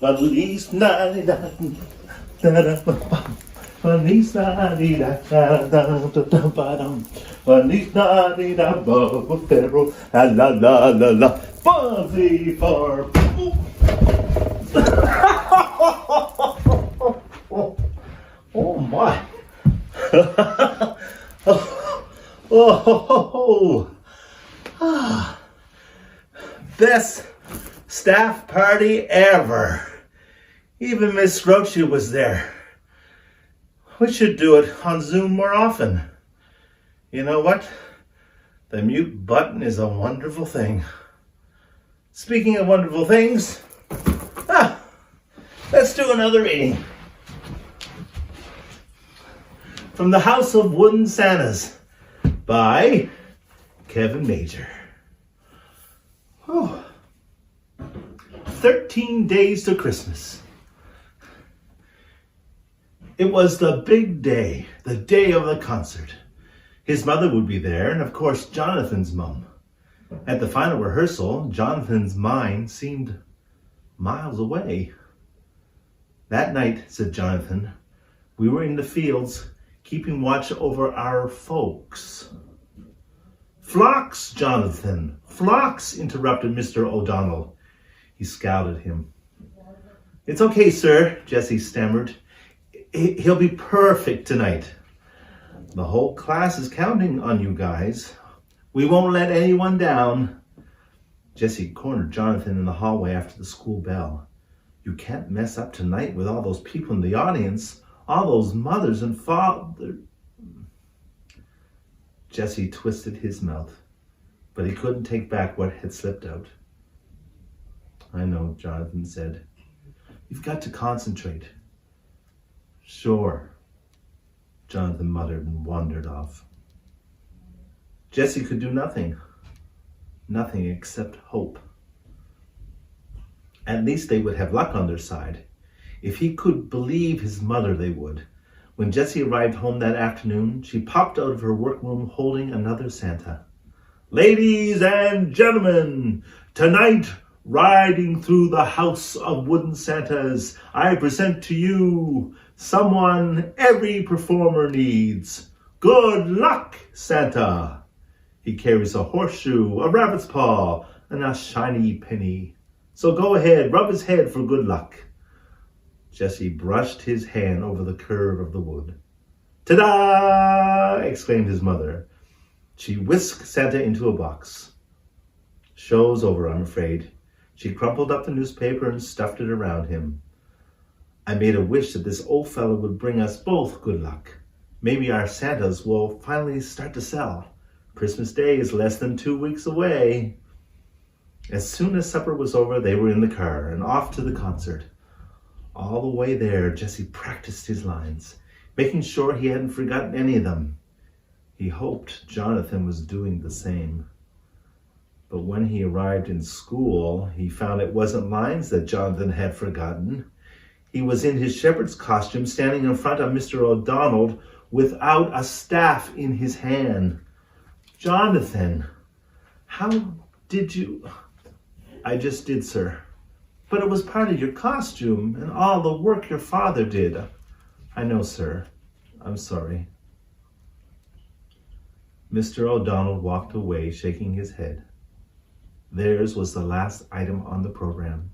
Feliz Navidad. Feliz Navidad. Feliz Navidad. Pero la la la la. Fuzzy for. Oh my. Oh. Best staff party ever. Even Miss Roche was there. We should do it on Zoom more often. You know what? The mute button is a wonderful thing. Speaking of wonderful things, let's do another reading. From the House of Wooden Santas by Kevin Major. 13 days to Christmas. It was the big day, the day of the concert. His mother would be there, and of course Jonathan's mom. At the final rehearsal, Jonathan's mind seemed miles away. That night, said Jonathan, we were in the fields, keeping watch over our folks. Flocks, Jonathan, flocks, interrupted Mr. O'Donnell. He scowled at him. It's okay, sir, Jessie stammered. He'll be perfect tonight. The whole class is counting on you guys. We won't let anyone down. Jessie cornered Jonathan in the hallway after the school bell. You can't mess up tonight with all those people in the audience, all those mothers and fathers. Jessie twisted his mouth, but he couldn't take back what had slipped out. I know, Jonathan said. You've got to concentrate. Sure, Jonathan muttered and wandered off. Jessie could do nothing except hope. At least they would have luck on their side. If he could believe his mother, they would. When Jessie arrived home that afternoon, she popped out of her workroom holding another Santa. Ladies and gentlemen, tonight, riding through the House of Wooden Santas, I present to you someone every performer needs. Good luck, Santa. He carries a horseshoe, a rabbit's paw, and a shiny penny. So go ahead, rub his head for good luck. Jessie brushed his hand over the curve of the wood. Ta-da! Exclaimed his mother. She whisked Santa into a box. Show's over, I'm afraid. She crumpled up the newspaper and stuffed it around him. I made a wish that this old fellow would bring us both good luck. Maybe our Santas will finally start to sell. Christmas Day is less than 2 weeks away. As soon as supper was over, they were in the car and off to the concert. All the way there, Jessie practiced his lines, making sure he hadn't forgotten any of them. He hoped Jonathan was doing the same. But when he arrived in school, he found it wasn't lines that Jonathan had forgotten. He was in his shepherd's costume, standing in front of Mr. O'Donnell without a staff in his hand. Jonathan, how did you... I just did, sir. But it was part of your costume and all the work your father did. I know, sir. I'm sorry. Mr. O'Donnell walked away, shaking his head. Theirs was the last item on the program.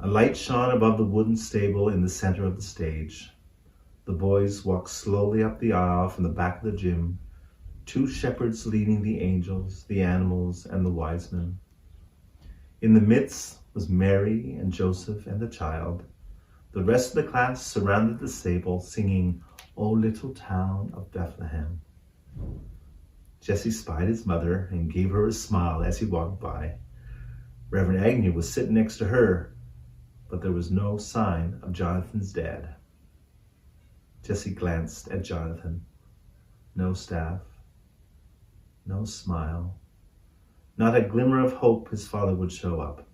A light shone above the wooden stable in the center of the stage. The boys walked slowly up the aisle from the back of the gym, 2 shepherds leading the angels, the animals, and the wise men. In the midst was Mary and Joseph and the child. The rest of the class surrounded the stable, singing, O Little Town of Bethlehem. Jessie spied his mother and gave her a smile as he walked by. Reverend Agnew was sitting next to her, but there was no sign of Jonathan's dad. Jessie glanced at Jonathan. No staff, no smile, not a glimmer of hope his father would show up.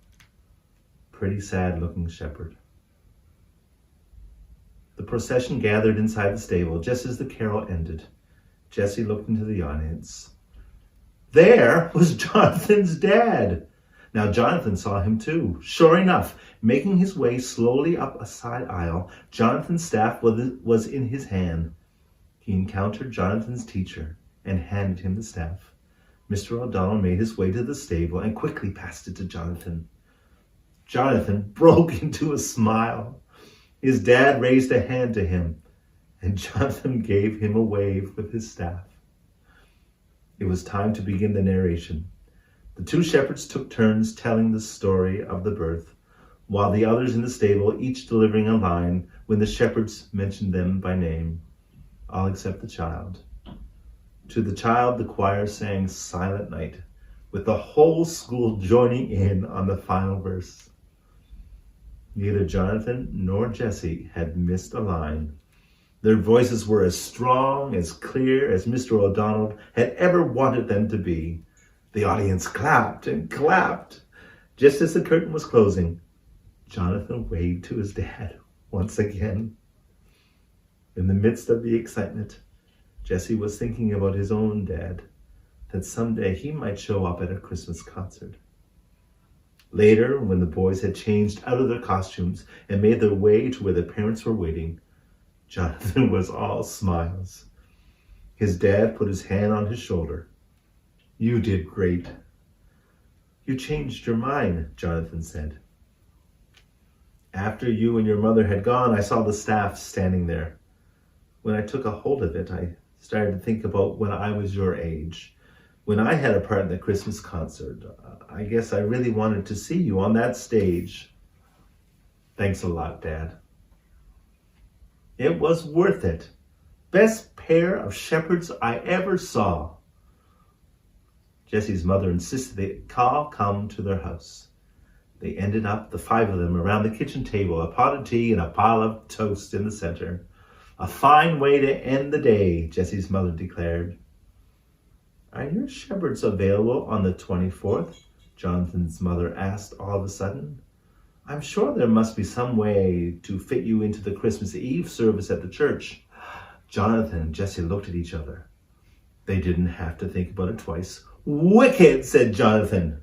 Pretty sad-looking shepherd. The procession gathered inside the stable just as the carol ended. Jessie looked into the audience. There was Jonathan's dad. Now Jonathan saw him too. Sure enough, making his way slowly up a side aisle, Jonathan's staff was in his hand. He encountered Jonathan's teacher and handed him the staff. Mr. O'Donnell made his way to the stable and quickly passed it to Jonathan. Jonathan broke into a smile. His dad raised a hand to him, and Jonathan gave him a wave with his staff. It was time to begin the narration. The two shepherds took turns telling the story of the birth, while the others in the stable each delivering a line when the shepherds mentioned them by name, all except the child. To the child, the choir sang Silent Night, with the whole school joining in on the final verse. Neither Jonathan nor Jessie had missed a line. Their voices were as strong, as clear as Mr. O'Donnell had ever wanted them to be. The audience clapped and clapped. Just as the curtain was closing, Jonathan waved to his dad once again. In the midst of the excitement, Jessie was thinking about his own dad, that someday he might show up at a Christmas concert. Later, when the boys had changed out of their costumes and made their way to where their parents were waiting, Jonathan was all smiles. His dad put his hand on his shoulder. "You did great." "You changed your mind," Jonathan said. "After you and your mother had gone, I saw the staff standing there. When I took a hold of it, I started to think about when I was your age. When I had a part in the Christmas concert, I guess I really wanted to see you on that stage." "Thanks a lot, Dad." "It was worth it. Best pair of shepherds I ever saw." Jessie's mother insisted they all come to their house. They ended up, the five of them, around the kitchen table, a pot of tea and a pile of toast in the center. "A fine way to end the day," Jessie's mother declared. "Are your shepherds available on the 24th? Jonathan's mother asked all of a sudden. "I'm sure there must be some way to fit you into the Christmas Eve service at the church." Jonathan and Jessie looked at each other. They didn't have to think about it twice. "Wicked," said Jonathan.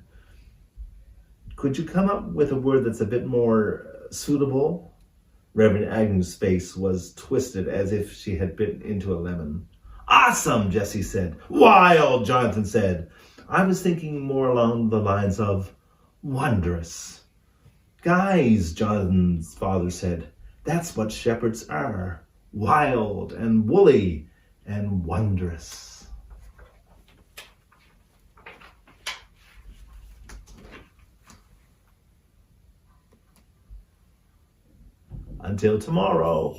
"Could you come up with a word that's a bit more suitable?" Reverend Agnew's face was twisted as if she had bitten into a lemon. "Awesome," Jessie said. "Wild," Jonathan said. "I was thinking more along the lines of wondrous." "Guys," Jonathan's father said, "that's what shepherds are. Wild and woolly and wondrous." Until tomorrow.